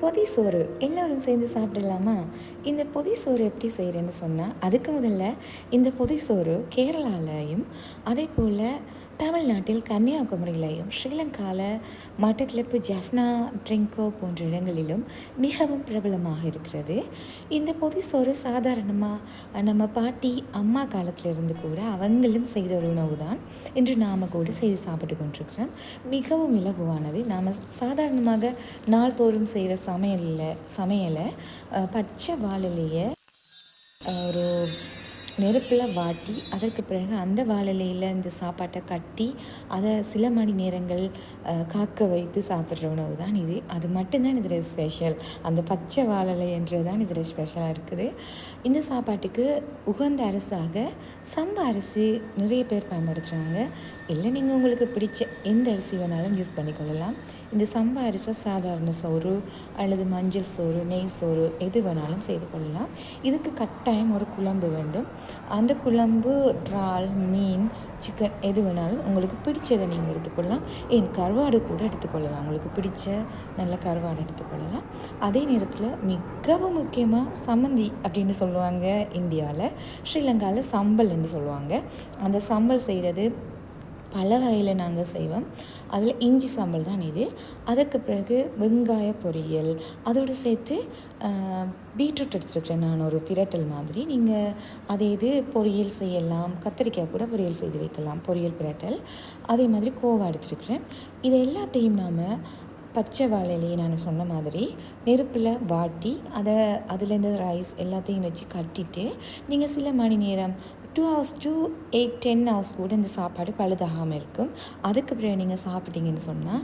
பொதி சோறு எல்லோரும் சேர்ந்து சாப்பிடலாமா? இந்த பொதி சோறு எப்படி செய்கிறேன்னு சொன்னால், அதுக்கு முதல்ல இந்த பொதி சோறு கேரளாலையும் அதே போல் தமிழ்நாட்டில் கன்னியாகுமரியிலையும் ஸ்ரீலங்காவில் மட்டக்களப்பு ஜஃப்னா ட்ரிங்கோ போன்ற இடங்களிலும் மிகவும் பிரபலமாக இருக்கிறது. இந்த பொதி சோறு சாதாரணமாக நம்ம பாட்டி அம்மா காலத்திலிருந்து கூட அவங்களும் செய்த ஒரு உணவு தான் இன்று நாம் கூட செய்து சாப்பிட்டு கொண்டிருக்கிறோம். மிகவும் இலகுவானது. நாம் சாதாரணமாக நாள்தோறும் செய்கிற சமையலை பச்சை வாழலையை ஒரு நெருப்பில் வாட்டி அதற்கு பிறகு அந்த வாழலையில் இந்த சாப்பாட்டை கட்டி அதை சில மணி நேரங்கள் காக்க வைத்து சாப்பிட்ற உணவு தான் இது. அது மட்டும்தான் இதில் ஸ்பெஷல். அந்த பச்சை வாழலை என்றது தான் இதில் ஸ்பெஷலாக இருக்குது. இந்த சாப்பாட்டுக்கு உகந்த அரிசாக சம்பா அரிசி நிறைய பேர் பயன்படுத்துகிறாங்க. இல்லை, நீங்கள் உங்களுக்கு பிடிச்ச எந்த அரிசி வேணாலும் யூஸ் பண்ணிக்கொள்ளலாம். இந்த சம்பா அரிசி சாதாரண சோறு அல்லது மஞ்சள் சோறு, நெய் சோறு எது வேணாலும் செய்து கொள்ளலாம். இதுக்கு கட்டாயம் ஒரு குழம்பு வேண்டும். அந்த குழம்பு இறால், மீன், சிக்கன் எது வேணாலும் உங்களுக்கு பிடிச்சதை நீங்கள் எடுத்துக்கொள்ளலாம். ஏன் கருவாடு கூட எடுத்துக்கொள்ளலாம். உங்களுக்கு பிடிச்ச நல்ல கருவாடு எடுத்துக்கொள்ளலாம். அதே நேரத்தில் மிகவும் முக்கியமாக சம்மந்தி அப்படின்னு சொல்லுவாங்க இந்தியாவில். ஸ்ரீலங்காவில் சம்பல் என்று சொல்லுவாங்க. அந்த சம்பல் செய்கிறது பல வகையில் நாங்கள் செய்வோம். அதில் இஞ்சி சம்பல் தான் இது. அதற்கு பிறகு வெங்காய பொரியல், அதோடு சேர்த்து பீட்ரூட் எடுத்துருக்கிறேன் நான், ஒரு பிரட்டல் மாதிரி. நீங்கள் அதே இது பொரியல் செய்யலாம். கத்திரிக்காய் கூட பொரியல் செய்து வைக்கலாம், பொரியல் பிரட்டல். அதே மாதிரி கோவா எடுத்துருக்கிறேன். இது எல்லாத்தையும் நாம் பச்சை வாழையிலேயே நான் சொன்ன மாதிரி நெருப்பில் வாட்டி அதுலேருந்து ரைஸ் எல்லாத்தையும் வச்சு கட்டிட்டு நீங்கள் சில மணி நேரம் 2 hours to 8-10 hours கூட இந்த சாப்பாடு பழுதாகாமல் இருக்கும். அதுக்கு பிறகு நீங்கள் சாப்பிட்டீங்கன்னு சொன்னால்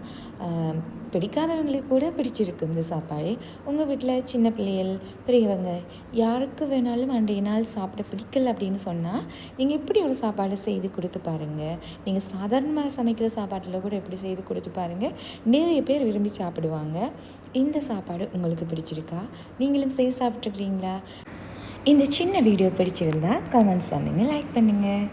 பிடிக்காதவங்களுக்கு கூட பிடிச்சிருக்கும் இந்த சாப்பாடு. உங்கள் வீட்டில் சின்ன பிள்ளைகள், பெரியவங்க யாருக்கு வேணாலும் அன்றைய நாள் சாப்பிட பிடிக்கல அப்படின்னு சொன்னால் நீங்கள் இப்படி ஒரு சாப்பாடு செய்து கொடுத்து பாருங்கள். நீங்கள் சாதாரணமாக சமைக்கிற சாப்பாட்டில் கூட எப்படி செய்து கொடுத்து பாருங்கள். நிறைய பேர் விரும்பி சாப்பிடுவாங்க. இந்த சாப்பாடு உங்களுக்கு பிடிச்சிருக்கா? நீங்களும் செய்து சாப்பிட்ருக்கிறீங்களா? இந்த சின்ன வீடியோ பிடிச்சிருந்தா கமெண்ட்ஸ் பண்ணுங்கள், லைக் பண்ணுங்கள்.